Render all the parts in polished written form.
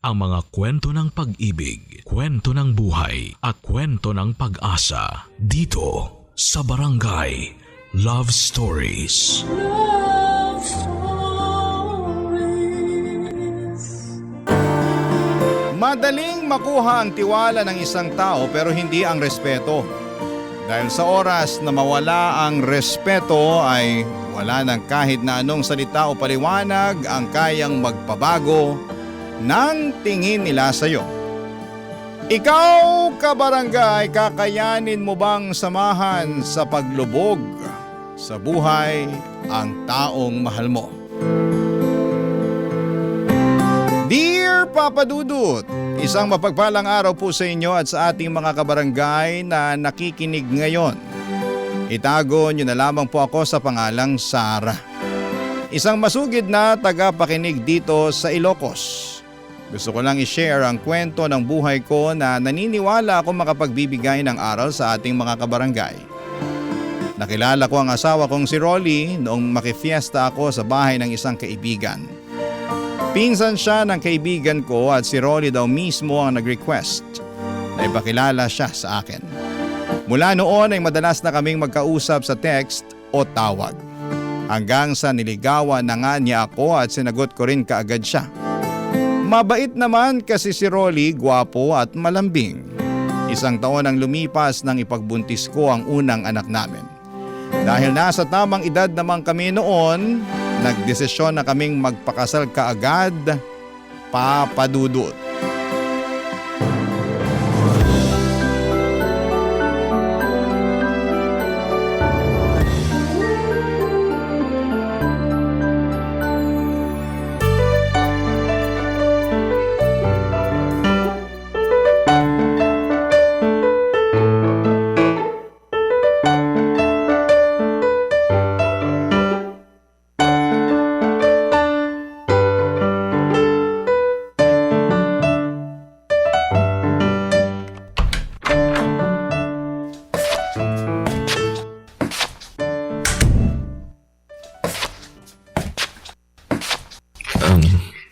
ang mga kwento ng pag-ibig, kwento ng buhay at kwento ng pag-asa dito sa Barangay Love Stories. Love Stories. Madaling makuha ang tiwala ng isang tao pero hindi ang respeto. Dahil sa oras na mawala ang respeto ay wala nang kahit na anong salita o paliwanag ang kayang magpabago ng tingin nila sa iyo. Ikaw, kabarangay, kakayanin mo bang samahan sa paglubog sa buhay ang taong mahal mo? Dear Papa Dudut, isang mapagpalang araw po sa inyo at sa ating mga kabarangay na nakikinig ngayon. Itago niyo na lamang po ako sa pangalang Sara. Isang masugid na tagapakinig dito sa Ilocos. Gusto ko lang i-share ang kwento ng buhay ko na naniniwala ako makapagbibigay ng aral sa ating mga kabarangay. Nakilala ko ang asawa kong si Rolly noong makifiesta ako sa bahay ng isang kaibigan. Pinsan siya ng kaibigan ko at si Rolly daw mismo ang nag-request na ipakilala siya sa akin. Mula noon ay madalas na kaming magkausap sa text o tawag. Hanggang sa niligawan na nga niya ako at sinagot ko rin kaagad siya. Mabait naman kasi si Rolly, gwapo at malambing. Isang taon ang lumipas nang ipagbuntis ko ang unang anak namin. Dahil nasa tamang edad naman kami noon, nagdesisyon na kaming magpakasal kaagad, Papa Dudut.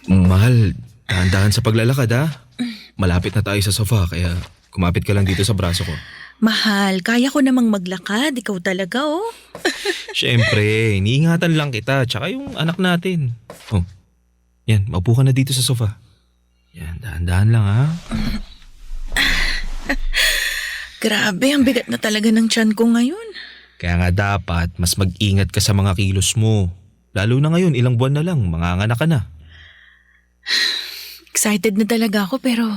Mahal, dahan-dahan sa paglalakad ha. Malapit na tayo sa sofa kaya kumapit ka lang dito sa braso ko. Mahal, kaya ko namang maglakad. Ikaw talaga oh. Siyempre, iniingatan lang kita tsaka yung anak natin. Oh, yan, maupo ka na dito sa sofa. Yan, dahan-dahan lang ha. Grabe, ang bigat na talaga ng tiyan ko ngayon. Kaya nga dapat mas mag-ingat ka sa mga kilos mo. Lalo na ngayon, ilang buwan na lang, manganganak ka na. Excited na talaga ako pero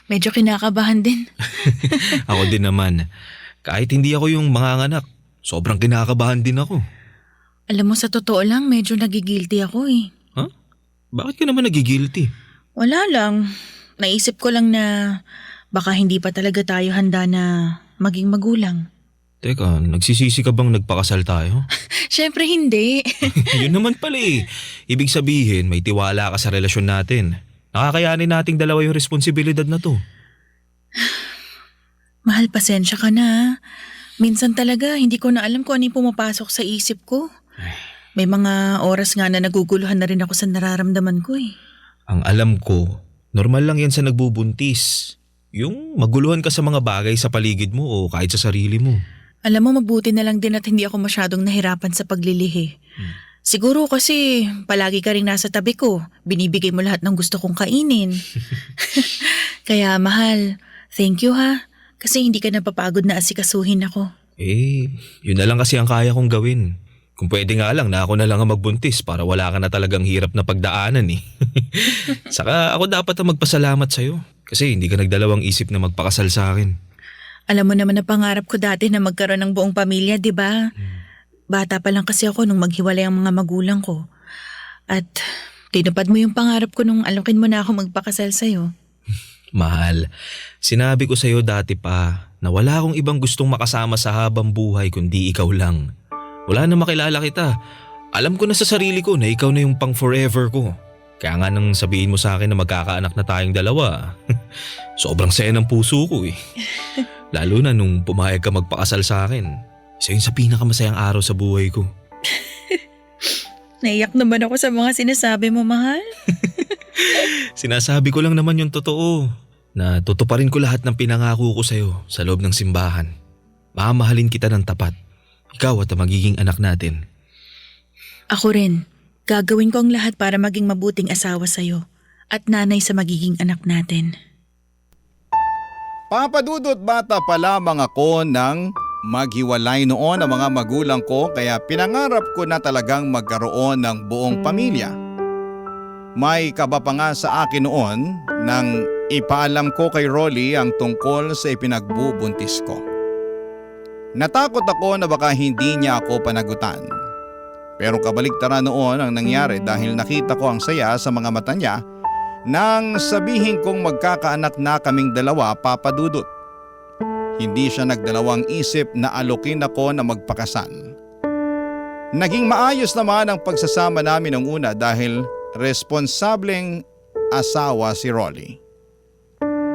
medyo kinakabahan din. Ako din naman. Kahit hindi ako yung manganganak, sobrang kinakabahan din ako. Alam mo, sa totoo lang, medyo nagigilty ako eh. Huh? Bakit ka naman nagigilty? Wala lang. Naisip ko lang na baka hindi pa talaga tayo handa na maging magulang. Teka, nagsisisi ka bang nagpakasal tayo? Syempre hindi. Yun naman pala eh. Ibig sabihin, may tiwala ka sa relasyon natin. Nakakayanin nating dalawa yung responsibilidad na to. Mahal, pasensya ka na ha. Minsan talaga, hindi ko na alam kung ano yung pumapasok sa isip ko. May mga oras nga na naguguluhan na rin ako sa nararamdaman ko eh. Ang alam ko, normal lang yan sa nagbubuntis. Yung maguluhan ka sa mga bagay sa paligid mo o kahit sa sarili mo. Alam mo, mabuti na lang din at hindi ako masyadong nahirapan sa paglilihi. Siguro kasi palagi ka rin nasa tabi ko. Binibigay mo lahat ng gusto kong kainin. Kaya mahal, thank you ha. Kasi hindi ka napapagod na asikasuhin ako. Eh, yun na lang kasi ang kaya kong gawin. Kung pwede nga lang na ako na lang ang magbuntis para wala ka na talagang hirap na pagdaanan eh. Saka ako dapat ang magpasalamat sa'yo. Kasi hindi ka nagdalawang isip na magpakasal sa akin. Alam mo naman na pangarap ko dati na magkaroon ng buong pamilya, di ba? Bata pa lang kasi ako nung maghiwalay ang mga magulang ko. At tinupad mo yung pangarap ko nung alokin mo na ako magpakasal sa'yo. Mahal, sinabi ko sa'yo dati pa na wala akong ibang gustong makasama sa habang buhay kundi ikaw lang. Wala na makilala kita. Alam ko na sa sarili ko na ikaw na yung pang forever ko. Kaya nga nang sabihin mo sa akin na magkakaanak na tayong dalawa, sobrang saya ng puso ko eh. Lalo na nung pumayag ka magpakasal sa akin. Isa yun sa pinakamasayang araw sa buhay ko. Naiyak naman ako sa mga sinasabi mo, mahal. Sinasabi ko lang naman yung totoo. Na tutuparin ko lahat ng pinangako ko sa'yo sa loob ng simbahan. Mamahalin kita ng tapat. Ikaw at ang magiging anak natin. Ako rin. Gagawin ko ang lahat para maging mabuting asawa sa'yo at nanay sa magiging anak natin. Papa Dudut, bata pa lamang ako nang maghiwalay noon ang mga magulang ko kaya pinangarap ko na talagang magkaroon ng buong pamilya. May kaba pa nga sa akin noon nang ipaalam ko kay Rolly ang tungkol sa ipinagbubuntis ko. Natakot ako na baka hindi niya ako panagutan. Pero kabaligtaran noon ang nangyari dahil nakita ko ang saya sa mga mata niya nang sabihin kong magkakaanak na kaming dalawa, Papa Dudut. Hindi siya nagdalawang isip na alokin ako na magpakasal. Naging maayos naman ang pagsasama namin ng una dahil responsableng asawa si Rolly.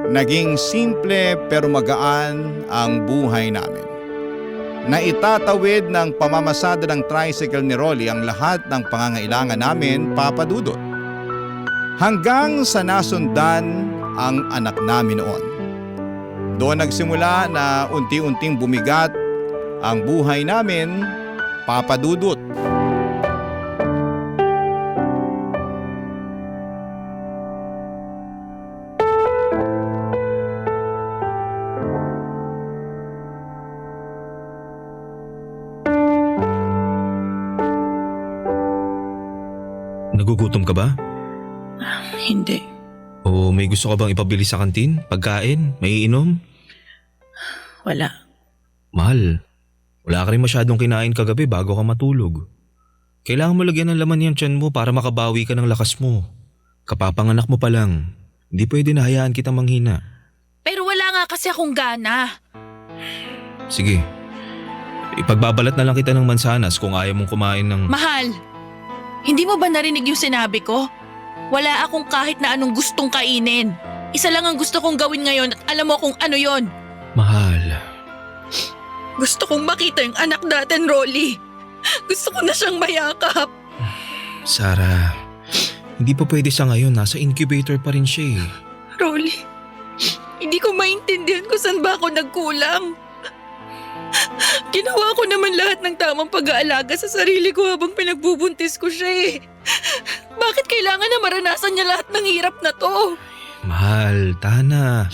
Naging simple pero magaan ang buhay namin. Naitatawid ng pamamasada ng tricycle ni Rolly ang lahat ng pangangailangan namin, Papa Dudut. Hanggang sa nasundan ang anak namin noon. Doon nagsimula na unti-unting bumigat ang buhay namin, Papa Dudut. Nagugutom ka ba? Hindi. O may gusto ka bang ipabili sa kantin? Pagkain? May iinom? Wala. Mahal, wala ka rin masyadong kinain kagabi bago ka matulog. Kailangan mo lagyan ng laman yung tiyan mo para makabawi ka ng lakas mo. Kapapanganak mo pa lang. Hindi pwede na hayaan kitang manghina. Pero wala nga kasi akong gana. Sige, ipagbabalat na lang kita ng mansanas kung ayaw mong kumain ng… Mahal, hindi mo ba narinig yung sinabi ko? Wala akong kahit na anong gustong kainin. Isa lang ang gusto kong gawin ngayon at alam mo kung ano yon. Mahal, Gusto kong makita yung anak natin, Rolly. Gusto ko na siyang mayakap. Sarah, hindi pa pwede sa ngayon. Nasa incubator pa rin siya eh. Rolly, hindi ko maintindihan kung saan ba ako nagkulang. Ginawa ko naman lahat ng tamang pag-aalaga sa sarili ko habang pinagbubuntis ko siya eh. Bakit kailangan na maranasan niya lahat ng hirap na to? Mahal, tahan na.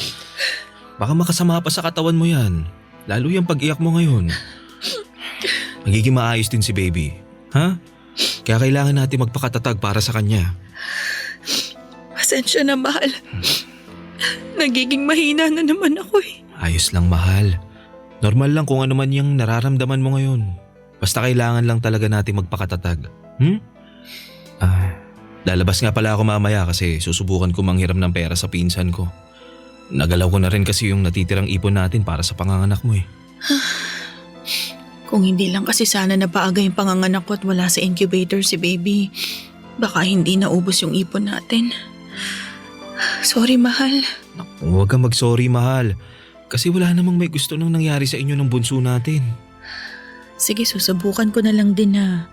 Baka makasama pa sa katawan mo yan. Lalo yung pag-iyak mo ngayon. Magiging maayos din si baby. Ha? Kaya kailangan natin magpakatatag para sa kanya. Pasensya na, mahal. Nagiging mahina na naman ako eh. Ayos lang, mahal. Normal lang kung ano man yung nararamdaman mo ngayon. Basta kailangan lang talaga natin magpakatatag. Lalabas nga pala ako mamaya kasi susubukan ko manghiram ng pera sa pinsan ko. Nagalaw ko na rin kasi yung natitirang ipon natin para sa panganganak mo eh. Kung hindi lang kasi sana napaaga yung panganganak ko at wala sa incubator si baby, baka hindi naubos yung ipon natin. Sorry, mahal. Huwag kang mag-sorry, mahal. Kasi wala namang may gusto nang nangyari sa inyo ng bunso natin. Sige, susubukan ko na lang din na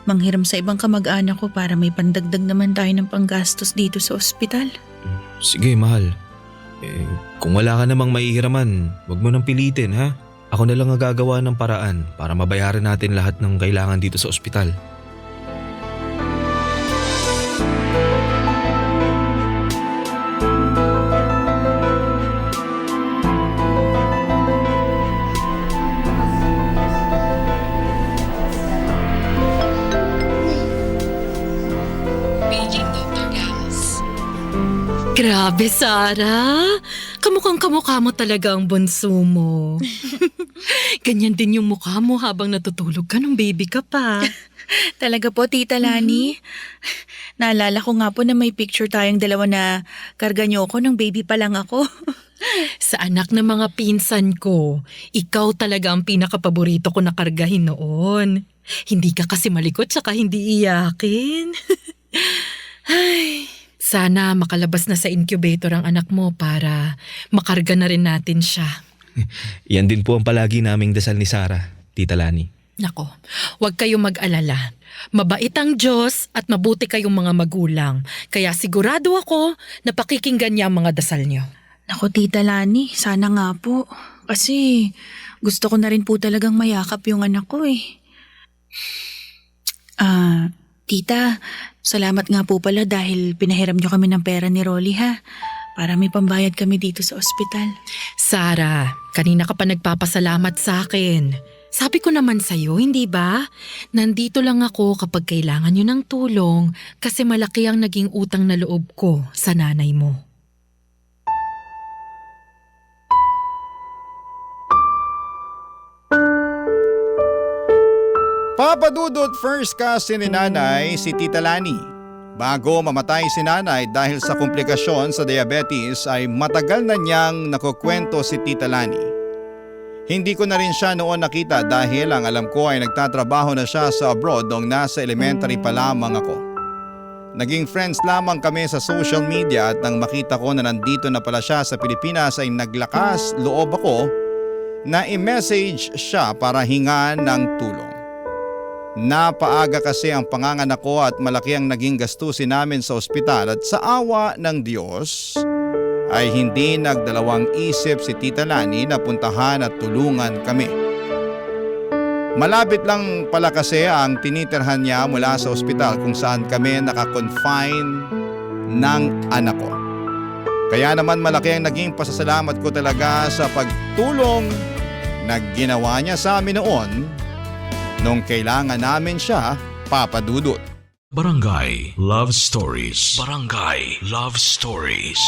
manghiram sa ibang kamag-anak ko para may pandagdag naman tayo ng panggastos dito sa ospital. Sige, mahal. Kung wala ka namang maihiraman, wag mo nang pilitin, ha? Ako na lang ang gagawa ng paraan para mabayaran natin lahat ng kailangan dito sa ospital. Grabe, Sarah. Kamukhang kamukha mo talaga ang bunso mo. Ganyan din yung mukha mo habang natutulog ka nung baby ka pa. Talaga po, Tita Lani. Naalala ko nga po na may picture tayong dalawa na karga niyo ko nung baby pa lang ako. Sa anak ng mga pinsan ko, ikaw talaga ang pinakapaborito ko na kargahin noon. Hindi ka kasi malikot saka hindi iyakin. Ay, sana makalabas na sa incubator ang anak mo para makarga na rin natin siya. Yan din po ang palagi naming dasal ni Sarah, Tita Lani. Nako, huwag kayong mag-alala. Mabait ang Diyos at mabuti kayong mga magulang. Kaya sigurado ako na pakikinggan niya ang mga dasal niyo. Naku, Tita Lani, sana nga po. Kasi gusto ko na rin po talagang mayakap yung anak ko eh. Tita, salamat nga po pala dahil pinahiram niyo kami ng pera ni Rolly ha. Para may pambayad kami dito sa ospital. Sarah, kanina ka pa nagpapasalamat sa akin. Sabi ko naman sa'yo, hindi ba? Nandito lang ako kapag kailangan nyo ng tulong kasi malaki ang naging utang na loob ko sa nanay mo. Papa Dudut, first cousin ni nanay si Tita Lani. Bago mamatay si nanay dahil sa komplikasyon sa diabetes ay matagal na niyang nakukwento si Tita Lani. Hindi ko na rin siya noon nakita dahil ang alam ko ay nagtatrabaho na siya sa abroad noong nasa elementary pa lamang ako. Naging friends lamang kami sa social media at nang makita ko na nandito na pala siya sa Pilipinas ay naglakas loob ako na i-message siya para hingaan ng tulong. Napaaga kasi ang panganganak ko at malaki ang naging gastusin namin sa ospital at sa awa ng Diyos ay hindi nagdalawang isip si Tita Lani na puntahan at tulungan kami. Malapit lang pala kasi ang tinitirhan niya mula sa ospital kung saan kami nakakonfine ng anak ko. Kaya naman malaki ang naging pasasalamat ko talaga sa pagtulong na ginawa niya sa amin noon nung kailangan namin siya, Papa Dudut. Barangay Love Stories. Barangay Love Stories.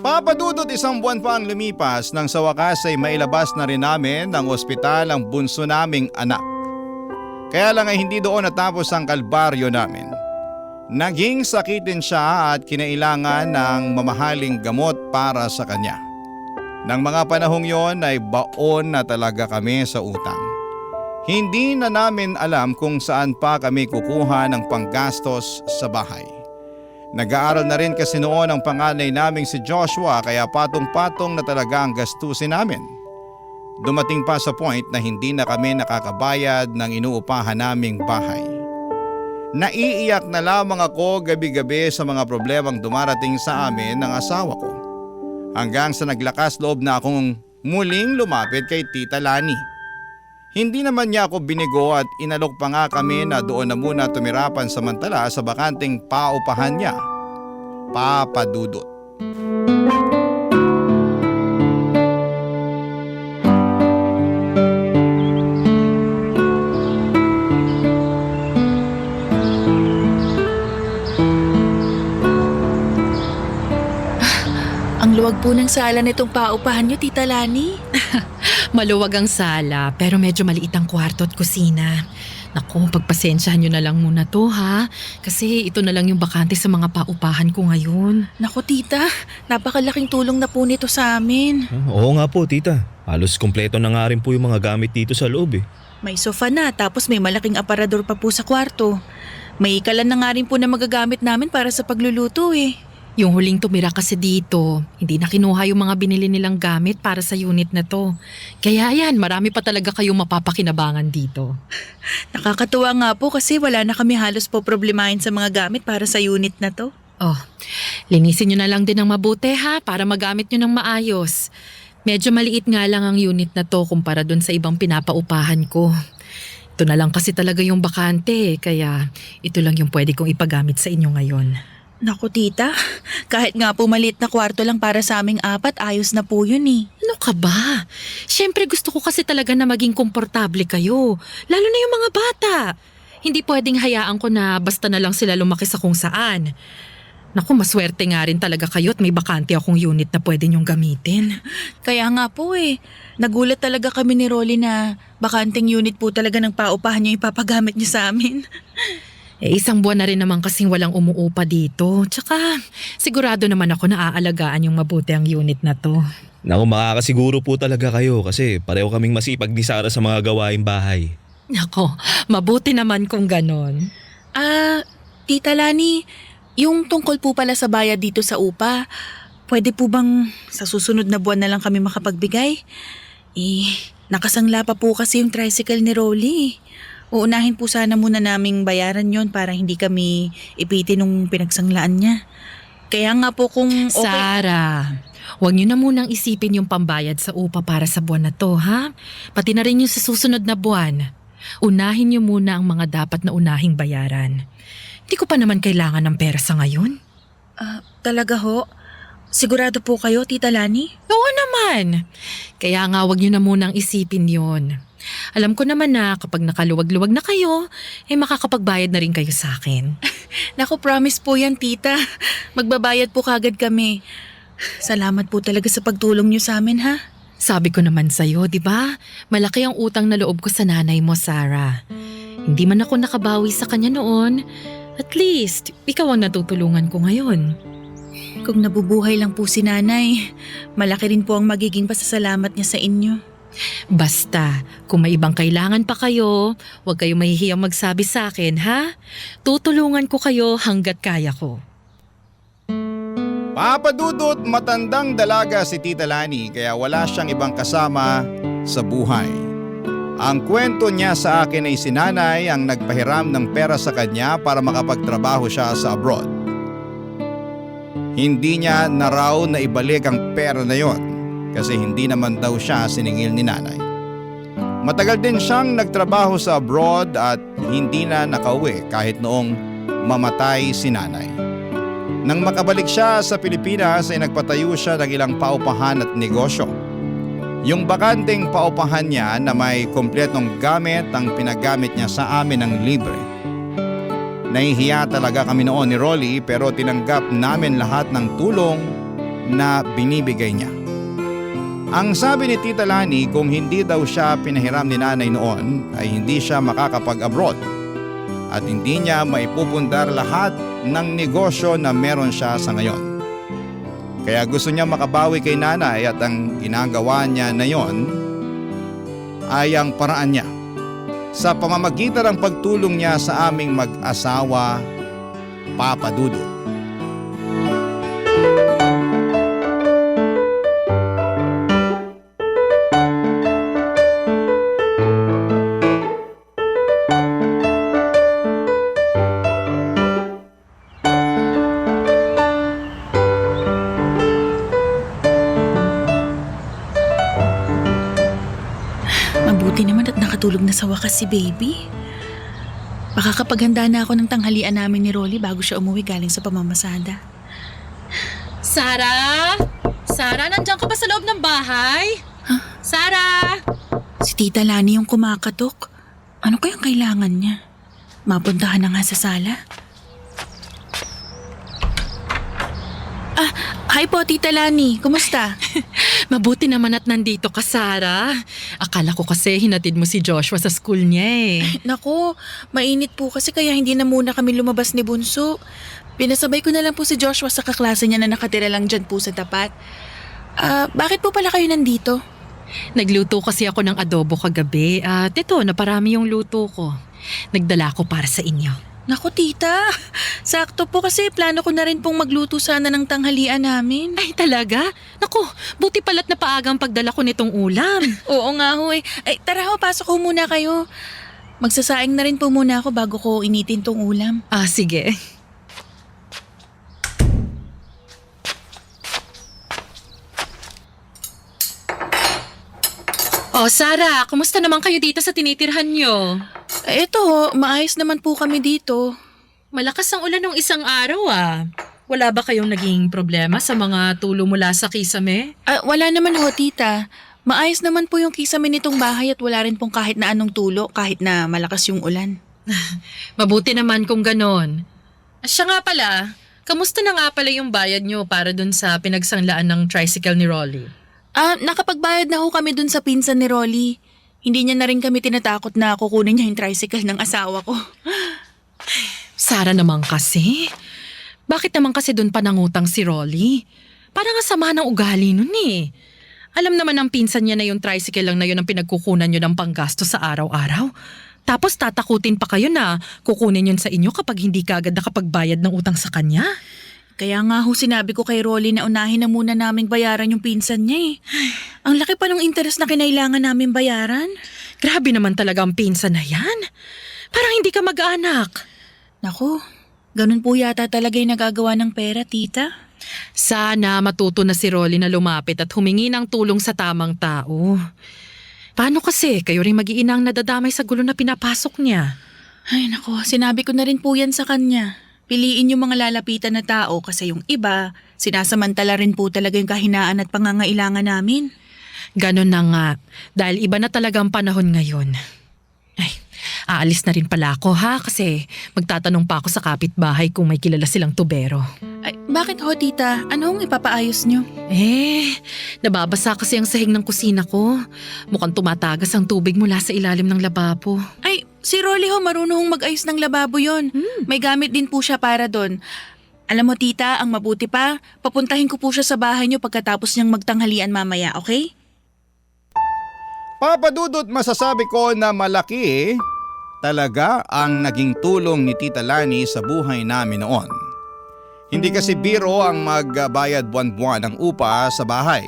Papa Dudut, isang buwan pa ang lumipas nang sa wakas ay mailabas na rin namin ng ospital ang bunso naming anak. Kaya lang ay hindi doon natapos ang kalbaryo namin. Naging sakitin siya at kinailangan ng mamahaling gamot para sa kanya. Nang mga panahong yon ay baon na talaga kami sa utang. Hindi na namin alam kung saan pa kami kukuha ng panggastos sa bahay. Nag-aaral na rin kasi noon ang panganay naming si Joshua kaya patong-patong na talaga ang gastusin namin. Dumating pa sa point na hindi na kami nakakabayad ng inuupahan naming bahay. Naiiyak na lamang ako gabi-gabi sa mga problemang dumarating sa amin ng asawa ko. Hanggang sa naglakas loob na akong muling lumapit kay Tita Lani. Hindi naman niya ako binigo at inalok pa nga kami na doon na muna tumirapan samantala sa bakanting paupahan niya, Papa Dudut. Ang luwag po ng sala nitong paupahan niyo, Tita Lani. Maluwag ang sala pero medyo maliit ang kwarto at kusina. Naku, pagpasensyahan nyo na lang muna to ha. Kasi ito na lang yung bakante sa mga paupahan ko ngayon. Naku, Tita, napakalaking tulong na po nito sa amin. Oo nga po, tita. Halos kumpleto na nga rin po yung mga gamit dito sa loob eh. May sofa na tapos may malaking aparador pa po sa kwarto. May ikalan na nga rin po na magagamit namin para sa pagluluto eh. Yung huling tumira kasi dito, hindi na kinuha yung mga binili nilang gamit para sa unit na to. Kaya yan, marami pa talaga kayong mapapakinabangan dito. Nakakatuwa nga po kasi wala na kami halos po problemahin sa mga gamit para sa unit na to. Oh, linisin nyo na lang din ng mabuti ha para magamit nyo ng maayos. Medyo maliit nga lang ang unit na to kumpara dun sa ibang pinapaupahan ko. Ito na lang kasi talaga yung bakante kaya ito lang yung pwede kong ipagamit sa inyo ngayon. Naku, Tita, kahit nga po maliit na kwarto lang para sa aming apat, ayos na po yun eh. Ano ka ba? Siyempre gusto ko kasi talaga na maging komportable kayo. Lalo na yung mga bata. Hindi pwedeng hayaan ko na basta na lang sila lumaki sa kung saan. Naku, maswerte nga rin talaga kayo at may bakante akong unit na pwede niyong gamitin. Kaya nga po eh, nagulat talaga kami ni Rolly na bakanting unit po talaga ng paupahan niyo ipapagamit niyo sa amin. Isang buwan na rin naman kasing walang umuupa dito. Tsaka sigurado naman ako na aalagaan yung mabuti ang unit na to. Naku, makakasiguro po talaga kayo kasi pareho kaming masipag ni Sarah sa mga gawaing bahay. Nako, mabuti naman kung ganon. Tita Lani, yung tungkol po pala sa bayad dito sa upa, pwede po bang sa susunod na buwan na lang kami makapagbigay? Nakasangla pa po kasi yung tricycle ni Rolly. Uunahin po sana muna naming bayaran yon para hindi kami ipitin nung pinagsanglaan niya. Kaya nga po kung okay... Sarah, huwag niyo na munang isipin yung pambayad sa upa para sa buwan na to, ha? Pati na rin yung sa susunod na buwan. Unahin niyo muna ang mga dapat na unahing bayaran. Hindi ko pa naman kailangan ng pera sa ngayon. Talaga ho? Sigurado po kayo, Tita Lani? Oo naman. Kaya nga huwag niyo na munang isipin yon. Alam ko naman na kapag nakaluwag-luwag na kayo, makakapagbayad na rin kayo sa akin. Naku, promise po yan, Tita. Magbabayad po kagad kami. Salamat po talaga sa pagtulong niyo sa amin, ha? Sabi ko naman sa'yo, di ba? Malaki ang utang na loob ko sa nanay mo, Sarah. Hindi man ako nakabawi sa kanya noon. At least, ikaw ang natutulungan ko ngayon. Kung nabubuhay lang po si nanay, malaki rin po ang magiging pasasalamat niya sa inyo. Basta, kung may ibang kailangan pa kayo, huwag kayong mahihiyang magsabi sa akin, ha? Tutulungan ko kayo hanggat kaya ko. Papa Dudut, matandang dalaga si Tita Lani kaya wala siyang ibang kasama sa buhay. Ang kwento niya sa akin ay si nanay ang nagpahiram ng pera sa kanya para makapagtrabaho siya sa abroad. Hindi niya na raw na ibalik ang pera na yon kasi hindi naman daw siya siningil ni nanay. Matagal din siyang nagtrabaho sa abroad at hindi na nakauwi kahit noong mamatay si nanay. Nang makabalik siya sa Pilipinas ay nagpatayo siya ng ilang paupahan at negosyo. Yung bakanteng paupahan niya na may kumpletong gamit ang pinagamit niya sa amin ng libre. Nahihiya talaga kami noon ni Rolly pero tinanggap namin lahat ng tulong na binibigay niya. Ang sabi ni Tita Lani kung hindi daw siya pinahiram ni nanay noon ay hindi siya makakapag-abroad at hindi niya maipupundar lahat ng negosyo na meron siya sa ngayon. Kaya gusto niya makabawi kay nanay at ang ginagawa niya na yon ay ang paraan niya sa pamamagitan ng pagtulong niya sa aming mag-asawa, Papa Dudut. Mabuti naman at nakatulog na sa wakas si baby. Baka kapaghanda na ako ng tanghalian namin ni Rolly bago siya umuwi galing sa pamamasada. Sarah? Sarah, nandiyan ka ba sa loob ng bahay? Huh? Sarah? Si Tita Lani yung kumakatok. Ano kayang kailangan niya? Mapuntahan na nga sa sala. Hi po, Tita Lani. Kumusta? Mabuti naman at nandito ka, Sarah. Akala ko kasi hinatid mo si Joshua sa school niya eh. Naku, mainit po kasi kaya hindi na muna kami lumabas ni Bunso. Pinasabay ko na lang po si Joshua sa kaklase niya na nakatira lang dyan po sa tapat. Bakit po pala kayo nandito? Nagluto kasi ako ng adobo kagabi at ito, naparami yung luto ko. Nagdala ko para sa inyo. Naku, Tita. Sakto po kasi plano ko na rin pong magluto sana ng tanghalian namin. Ay, talaga? Naku, buti pala't napaagang pagdala ko nitong ulam. Oo nga ho eh. Ay, tara ho, pasok ho muna kayo. Magsasaing na rin po muna ako bago ko initin tong ulam. Sige. Oh, Sarah, kumusta naman kayo dito sa tinitirhan nyo? Eto ho, maayos naman po kami dito. Malakas ang ulan ng isang araw Wala ba kayong naging problema sa mga tulo mula sa kisame? Wala naman ho, Tita. Maayos naman po yung kisame nitong bahay at wala rin pong kahit na anong tulo kahit na malakas yung ulan. Mabuti naman kung ganon. Siya nga pala, kamusta na nga pala yung bayad nyo para dun sa pinagsanglaan ng tricycle ni Rolly? Nakapagbayad na ho kami dun sa pinsan ni Rolly. Hindi niya na rin kami tinatakot na kukunin niya yung tricycle ng asawa ko. Sarah naman kasi. Bakit naman kasi dun pa nangutang si Rolly? Parang nga sama ng ugali nun eh. Alam naman ng pinsan niya na yung tricycle lang na yun ang pinagkukunan nyo ng panggasto sa araw-araw. Tapos tatakutin pa kayo na kukunin yun sa inyo kapag hindi ka agad nakapagbayad ng utang sa kanya. Kaya nga ho sinabi ko kay Rolly na unahin na muna naming bayaran yung pinsan niya eh. Ang laki pa ng interest na kinailangan namin bayaran. Grabe naman talaga ang pinsan na yan. Parang hindi ka mag-anak. Naku, ganun po yata talaga yung nagagawa ng pera, tita. Sana matuto na si Rolly na lumapit at humingi ng tulong sa tamang tao. Paano kasi kayo rin mag-iinang nadadamay sa gulo na pinapasok niya? Ay naku, sinabi ko na rin po yan sa kanya. Piliin yung mga lalapitan na tao kasi yung iba, sinasamantala rin po talaga yung kahinaan at pangangailangan namin. Ganon na nga, dahil iba na talaga ang panahon ngayon. Ay, aalis na rin pala ako ha kasi magtatanong pa ako sa kapitbahay kung may kilala silang tubero. Ay, bakit ho tita? Anong ipapaayos nyo? Nababasa kasi ang sahig ng kusina ko. Mukhang tumatagas ang tubig mula sa ilalim ng lababo. Ay, si Rolly ho marunong mag-ayos ng lababo yon. May gamit din po siya para doon. Alam mo tita, ang mabuti pa, papuntahin ko po siya sa bahay nyo pagkatapos niyang magtanghalian mamaya, okay? Papa Dudut, masasabi ko na malaki talaga ang naging tulong ni Tita Lani sa buhay namin noon. Hindi kasi biro ang magbayad buwan-buwan ng upa sa bahay.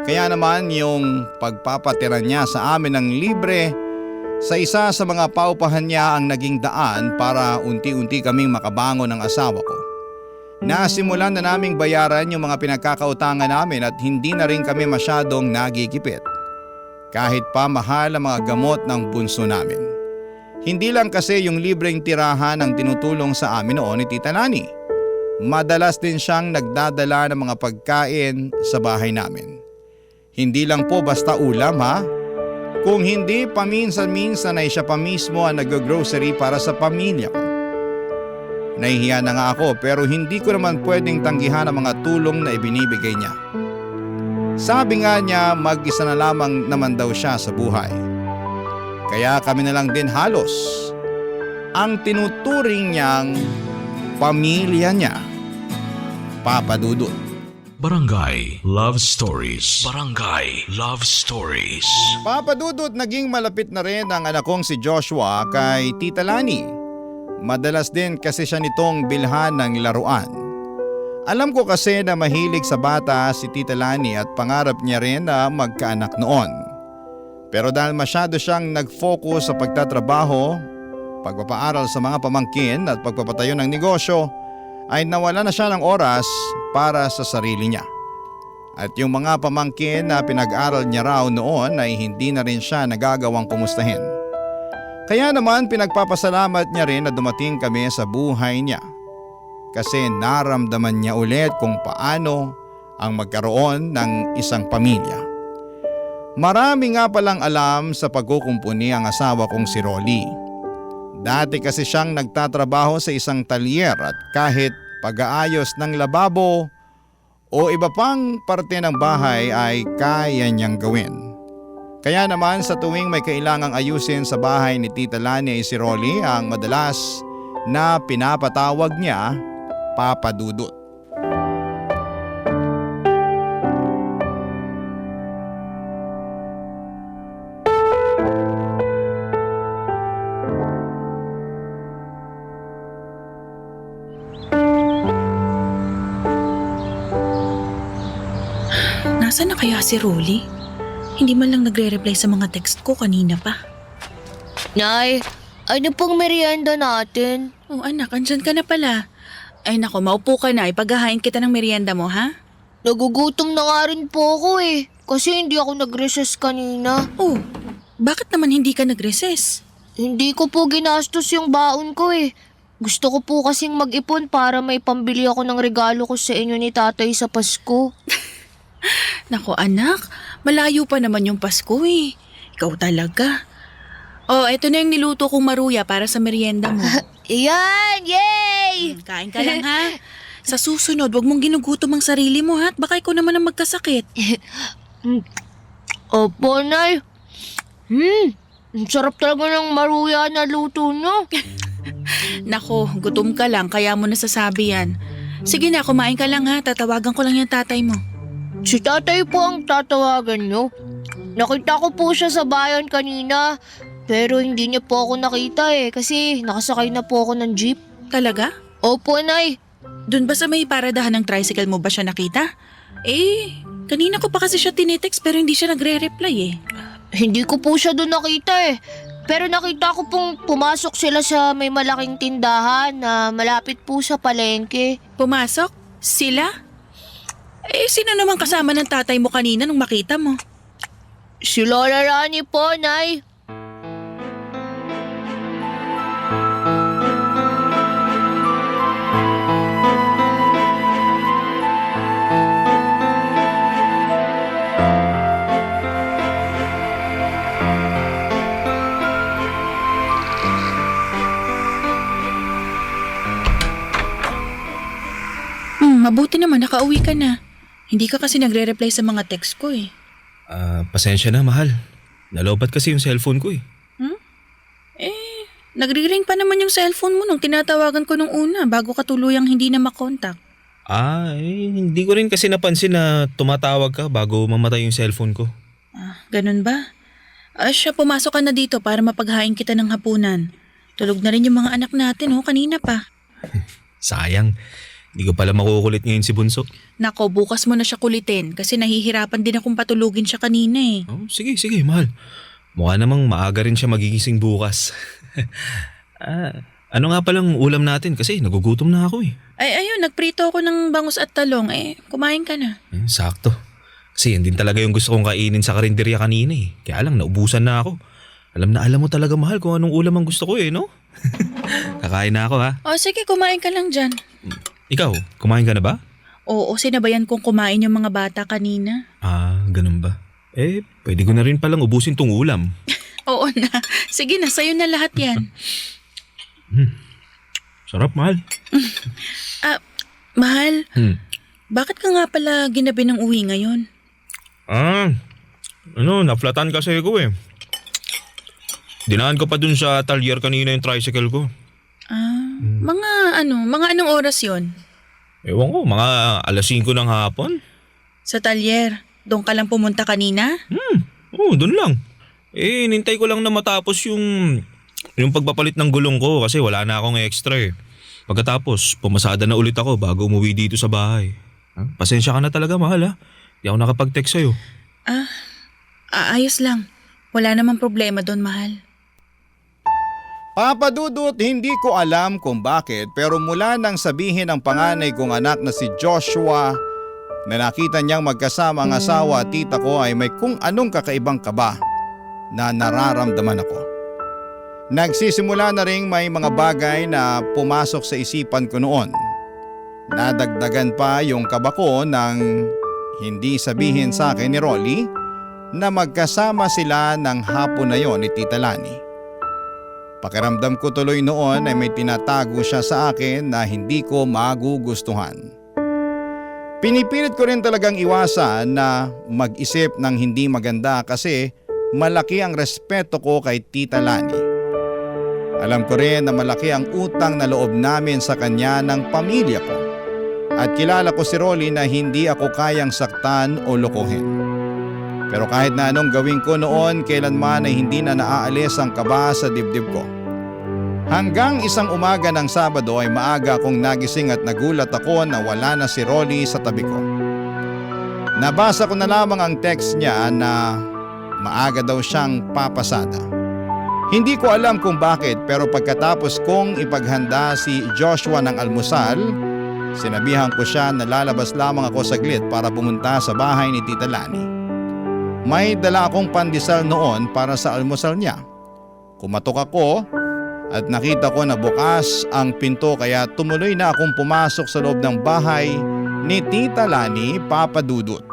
Kaya naman yung pagpapatira niya sa amin ng libre sa isa sa mga paupahan niya ang naging daan para unti-unti kaming makabangon ng asawa ko. Nasimulan na naming bayaran yung mga pinagkakautangan namin at hindi na rin kami masyadong nagigipit. Kahit pa mahal ang mga gamot ng bunso namin. Hindi lang kasi yung libreng tirahan ang tinutulong sa amin noon ni Tita Lani. Madalas din siyang nagdadala ng mga pagkain sa bahay namin. Hindi lang po basta ulam ha. Kung hindi paminsan-minsan ay siya pa mismo ang nag-grocery para sa pamilya ko. Nahihiya na nga ako pero hindi ko naman pwedeng tanggihan ang mga tulong na ibinibigay niya. Sabi nga niya mag-isa na lamang naman daw siya sa buhay. Kaya kami na lang din halos ang tinuturing niyang pamilya niya. Papa Dudut. Barangay Love Stories. Barangay Love Stories. Papa Dudut, naging malapit na rin ang anak kong si Joshua kay Tita Lani. Madalas din kasi siya nitong bilhan ng laruan. Alam ko kasi na mahilig sa bata si Tita Lani at pangarap niya rin na magkaanak noon. Pero dahil masyado siyang nag-focus sa pagtatrabaho, pagpapaaral sa mga pamangkin at pagpapatayo ng negosyo, ay nawala na siya ng oras para sa sarili niya. At yung mga pamangkin na pinag-aral niya raw noon ay hindi na rin siya nagagawang kumustahin. Kaya naman pinagpapasalamat niya rin na dumating kami sa buhay niya. Kasi naramdaman niya ulit kung paano ang magkaroon ng isang pamilya. Marami nga palang alam sa pagkukumpuni ang asawa kong si Rolly. Dati kasi siyang nagtatrabaho sa isang talyer at kahit pag-aayos ng lababo o iba pang parte ng bahay ay kaya niyang gawin. Kaya naman sa tuwing may kailangang ayusin sa bahay ni Tita Lani ay si Rolly ang madalas na pinapatawag niya Papa Dudut. Nasaan na kaya si Rolly? Hindi man lang nagre-reply sa mga text ko kanina pa. Nay, ano pong merienda natin? Oh anak, andyan ka na pala. Ay nako, maupo ka na. Ipaghahain kita ng merienda mo, ha? Nagugutom na nga rin po ako eh. Kasi hindi ako nag-recess kanina. Oh, bakit naman hindi ka nag-recess? Hindi ko po ginastos yung baon ko eh. Gusto ko po kasing mag-ipon para may pambili ako ng regalo ko sa inyo ni tatay sa Pasko. Nako anak, malayo pa naman yung Pasko eh. Ikaw talaga. Oh, eto na yung niluto kong maruya para sa merienda mo. Iyan! Yay! Kain ka lang ha. Sa susunod, wag mong ginugutom ang sarili mo ha. Baka ikaw naman ang magkasakit. Opo, Nay. Ang sarap talaga ng maruya na luto nyo. Nako, gutom ka lang kaya mo nasasabi yan. Sige na, kumain ka lang ha. Tatawagan ko lang yung tatay mo. Si tatay po ang tatawagan nyo. Nakita ko po siya sa bayan kanina. Pero hindi niya po ako nakita eh kasi nakasakay na po ako ng jeep. Talaga? Opo, Nay. Doon ba sa may paradahan ng tricycle mo ba siya nakita? Kanina ko pa kasi siya tinitext pero hindi siya nagre-reply eh. Hindi ko po siya doon nakita eh. Pero nakita ko pong pumasok sila sa may malaking tindahan na malapit po sa palengke. Pumasok? Sila? Sino naman kasama ng tatay mo kanina nung makita mo? Si Lola Rani po, Nay. Mabuti naman nakauwi ka na. Hindi ka kasi nagre-reply sa mga text ko eh. Pasensya na, mahal. Nalobat kasi yung cellphone ko eh. Nagre-ring pa naman yung cellphone mo nung tinatawagan ko nung una bago ka tuluyang hindi na makontak. Hindi ko rin kasi napansin na tumatawag ka bago mamatay yung cellphone ko. Ganun ba? Siya, pumasok ka na dito para mapaghain kita ng hapunan. Tulog na rin yung mga anak natin kanina pa. Sayang. Hindi ko pala makukulit ngayon si Bunso. Nako, bukas mo na siya kulitin kasi nahihirapan din akong patulugin siya kanina eh. Oh, sige, mahal. Mukha namang maaga rin siya magigising bukas. Ano nga palang ulam natin kasi nagugutom na ako eh. Ayun, nagprito ako ng bangus at talong. Kumain ka na. Sakto. Kasi yan din talaga yung gusto kong kainin sa karinderya kanina eh. Kaya lang, naubusan na ako. Alam mo talaga, mahal, kung anong ulam ang gusto ko eh, no? Kakain na ako ha. Sige, kumain ka lang dyan. Ikaw, kumain ka na ba? Oo, sinabayan kong kumain yung mga bata kanina. Ganun ba? Pwede ko na rin palang ubusin tong ulam. Oo na. Sige na, sa'yo na lahat yan. Sarap, mahal. Mahal, bakit ka nga pala ginabi ng uwi ngayon? Naflatan kasi ko eh. Dinaan ko pa dun sa talyer kanina yung tricycle ko. Mga anong oras yon? Ewan ko, mga 5:00 ng hapon. Sa talyer, doon ka lang pumunta kanina? Oo, dun lang. Nintay ko lang na matapos yung pagpapalit ng gulong ko kasi wala na akong extra eh. Pagkatapos, pumasada na ulit ako bago umuwi dito sa bahay. Pasensya ka na talaga, mahal ha. Di ako nakapag-text sa'yo. Ayos lang. Wala namang problema doon, mahal. Papa Dudut, hindi ko alam kung bakit pero mula nang sabihin ang panganay kong anak na si Joshua na nakita niyang magkasama ang asawa at tita ko ay may kung anong kakaibang kaba na nararamdaman ako. Nagsisimula na ring may mga bagay na pumasok sa isipan ko noon. Nadagdagan pa yung kaba ko nang hindi sabihin sa akin ni Rolly na magkasama sila ng hapon na yon ni Tita Lani. Pakiramdam ko tuloy noon ay may tinatago siya sa akin na hindi ko magugustuhan. Pinipilit ko rin talagang iwasan na mag-isip ng hindi maganda kasi malaki ang respeto ko kay Tita Lani. Alam ko rin na malaki ang utang na loob namin sa kanya ng pamilya ko. At kilala ko si Rolly na hindi ako kayang saktan o lokohin. Pero kahit na anong gawin ko noon, kailanman ay hindi na naaalis ang kaba sa dibdib ko. Hanggang isang umaga ng Sabado ay maaga akong nagising at nagulat ako na wala na si Rolly sa tabi ko. Nabasa ko na lamang ang text niya na maaga daw siyang papasada. Hindi ko alam kung bakit pero pagkatapos kong ipaghanda si Joshua ng almusal, sinabihan ko siya na lalabas lamang ako saglit para pumunta sa bahay ni Tita Lani. May dala akong pandesal noon para sa almusal niya. Kumatok ako at nakita ko na bukas ang pinto kaya tumuloy na akong pumasok sa loob ng bahay ni Tita Lani, Papa Dudut.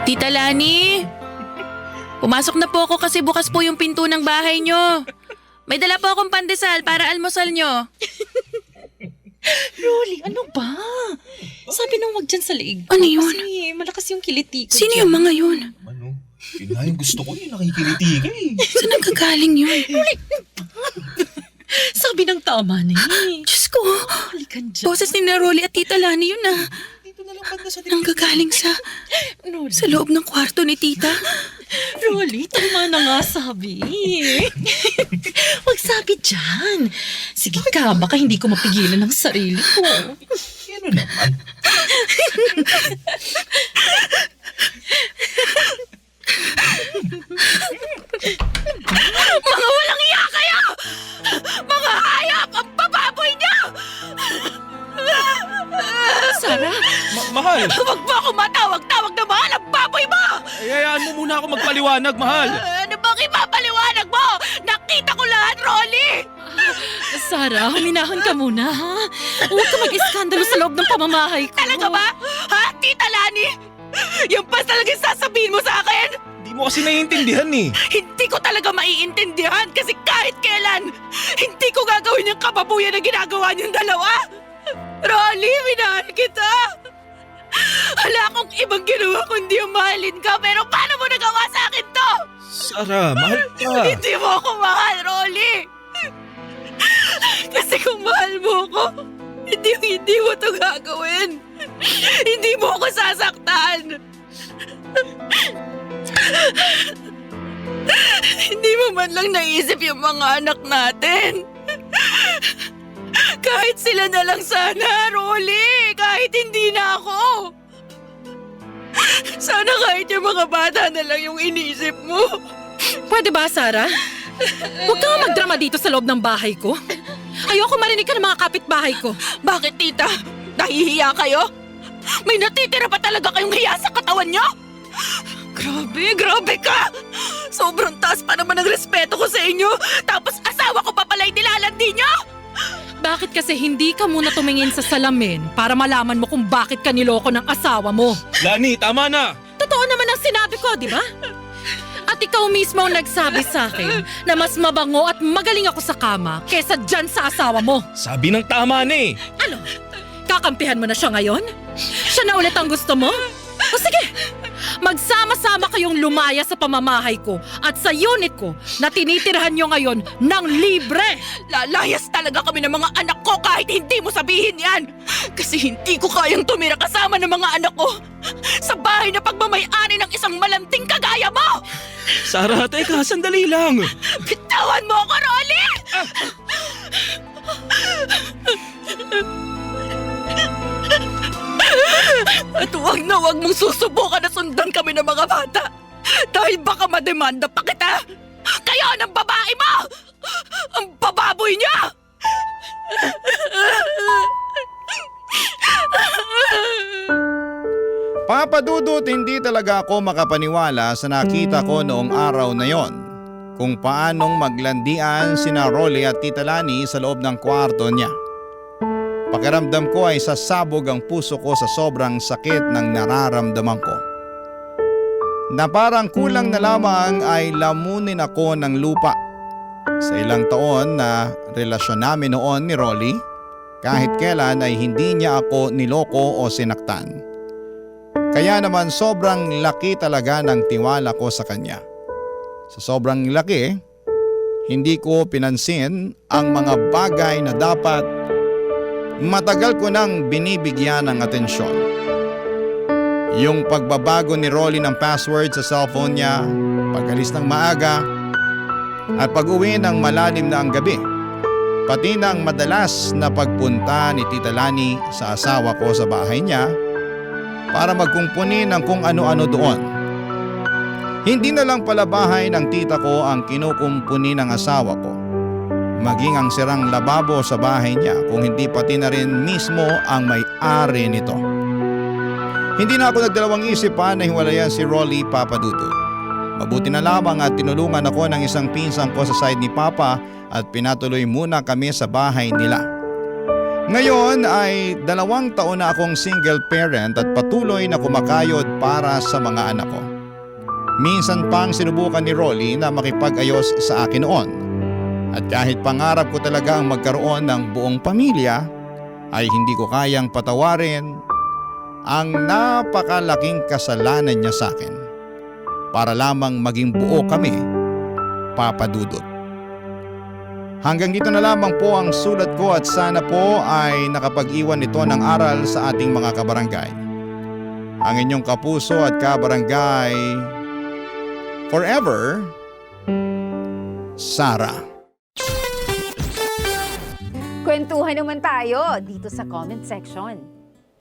Tita Lani! Pumasok na po ako kasi bukas po yung pinto ng bahay nyo. May dala po akong pandesal para almusal nyo. Rolly, ano ba? Sabi nang wag dyan sa liig. Ano yun? Kasi malakas yung kiliti ko. Sino yung mga yun? Ano? Yun nga yung gusto ko nakikiliti ka eh. Saan nagkagaling yun? Sabi ng tama na eh. Diyos ko, Halikan dyan. boses ni na Rolly at Tita Lani yun ah. Dito nanggagaling sa loob ng kwarto ni tita. Rolly, tama na nga sabi. Huwag sabi dyan. Sige ka, baka hindi ko mapigilan ang sarili ko. Ano naman? Mga walang iya kayo! Mga hayop! Ang bababoy niyo! Sarah, Mahal! Huwag mo ako matawag-tawag na mahal ang baboy mo! Hayaan mo muna ako magpaliwanag, mahal! Ano bang ipapaliwanag mo? Nakita ko lahat, Rolly! Sarah, huminahon ka muna, ha? Huwag ka mag-iskandalo sa loob ng pamamahay ko. Talaga ba? Ha, Tita Lani? Yung pa talagang sasabihin mo sa akin? Di mo kasi naiintindihan eh. Hindi ko talaga maiintindihan kasi kahit kailan, hindi ko gagawin yung kababuyan na ginagawa niyong dalawa. Rolly, minahal kita. Wala akong ibang ginawa kundi yung mahalin ka, pero paano mo nagawa sa akin to? Sarah, mahal ka. Hindi mo ako mahal, Rolly. Kasi kung mahal mo ako, hindi mo to gagawin. Hindi mo ako sasaktan. Hindi mo man lang naisip yung mga anak natin. Kahit sila na lang sana, Rolly. Kahit hindi na ako. Sana kahit yung mga bata na lang yung inisip mo. Pwede ba, Sarah? Huwag ka nga magdrama dito sa loob ng bahay ko. Ayoko marinig ka ng mga kapitbahay ko. Bakit, tita? Nahihiya kayo? May natitira pa talaga kayong hiya sa katawan nyo? Grabe ka! Sobrang taas pa naman ang respeto ko sa inyo, tapos asawa ko pa pala'y nilalandi nyo? Bakit kasi hindi ka muna tumingin sa salamin para malaman mo kung bakit ka niloko ng asawa mo? Lani, tama na! Totoo naman ang sinabi ko, di ba? At ikaw mismo ang nagsabi sa akin na mas mabango at magaling ako sa kama kesa dyan sa asawa mo. Sabi ng tama na eh. Ano? Kakampihan mo na siya ngayon? Siya na ulit ang gusto mo? O sige, magsama-sama kayong lumaya sa pamamahay ko at sa unit ko na tinitirhan nyo ngayon ng libre. Lalayas talaga kami ng mga anak ko kahit hindi mo sabihin yan. Kasi hindi ko kayang tumira kasama ng mga anak ko sa bahay na pagmamay-ari ng isang malanting kagaya mo. Sarah, teka, sandali lang. Bitawan mo ako, Rolly! At huwag na huwag mong susubukan na sundan kami ng mga bata. Dahil baka mademanda pa kita. Kayo ng babae mo! Ang bababoy niya! Papa Dudut, hindi talaga ako makapaniwala sa nakita ko noong araw na yon. Kung paanong maglandian sina Rolly at Tita Lani sa loob ng kwarto niya. Pakiramdam ko ay sasabog ang puso ko sa sobrang sakit ng nararamdaman ko. Na parang kulang na lamang ay lamunin ako ng lupa. Sa ilang taon na relasyon namin noon ni Rolly, kahit kailan ay hindi niya ako niloko o sinaktan. Kaya naman sobrang laki talaga ng tiwala ko sa kanya. Sa sobrang laki, hindi ko pinansin ang mga bagay na dapat matagal ko nang binibigyan ng atensyon. Yung pagbabago ni Rolly ng password sa cellphone niya, pag-alis ng maaga, at pag-uwi ng malalim na ang gabi. Pati na ang madalas na pagpunta ni Tita Lani sa asawa ko sa bahay niya para magkumpuni ng kung ano-ano doon. Hindi na lang pala bahay ng tita ko ang kinukumpuni ng asawa ko. Maging ang sirang lababo sa bahay niya kung hindi pati na rin mismo ang may-ari nito. Hindi na ako nagdalawang isip pa na hiwalayan si Rolly, Papa Dudut. Mabuti na lamang at tinulungan ako ng isang pinsang ko sa side ni Papa at pinatuloy muna kami sa bahay nila. Ngayon ay 2 taon na akong single parent at patuloy na kumakayod para sa mga anak ko. Minsan pang sinubukan ni Rolly na makipag-ayos sa akin noon. At kahit pangarap ko talaga ang magkaroon ng buong pamilya, ay hindi ko kayang patawarin ang napakalaking kasalanan niya sa akin. Para lamang maging buo kami, Papa Dudut. Hanggang dito na lamang po ang sulat ko at sana po ay nakapag-iwan nito ng aral sa ating mga kabarangay. ang inyong kapuso at kabarangay forever, Sarah. Kwentuhan naman tayo dito sa comment section.